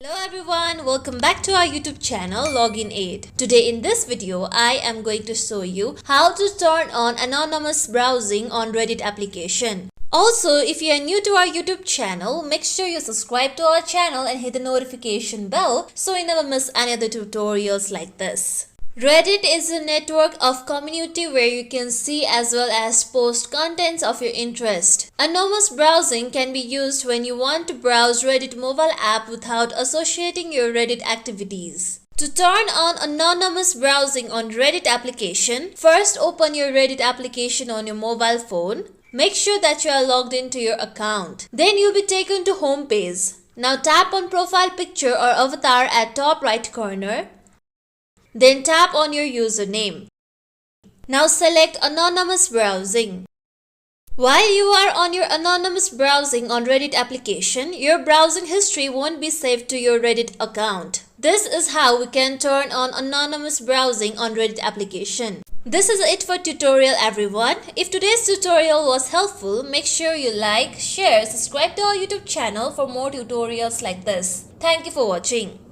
Hello everyone, welcome back to our YouTube channel Login Aid. Today in this video, I am going to show you how to turn on anonymous browsing on Reddit application. Also, if you are new to our YouTube channel, make sure you subscribe to our channel and hit the notification bell so you never miss any other tutorials like this. Reddit is a network of community where you can see as well as post contents of your interest. Anonymous browsing can be used when you want to browse Reddit mobile app without associating your Reddit activities. To turn on anonymous browsing on Reddit application, first open your Reddit application on your mobile phone. Make sure that you are logged into your account. Then you'll be taken to home page. Now tap on profile picture or avatar at top right corner. Then tap on your username. Now select Anonymous Browsing. While you are on your anonymous browsing on Reddit application, your browsing history won't be saved to your Reddit account. This is how we can turn on anonymous browsing on Reddit application. This is it for tutorial everyone. If today's tutorial was helpful, make sure you like, share, subscribe to our YouTube channel for more tutorials like this. Thank you for watching.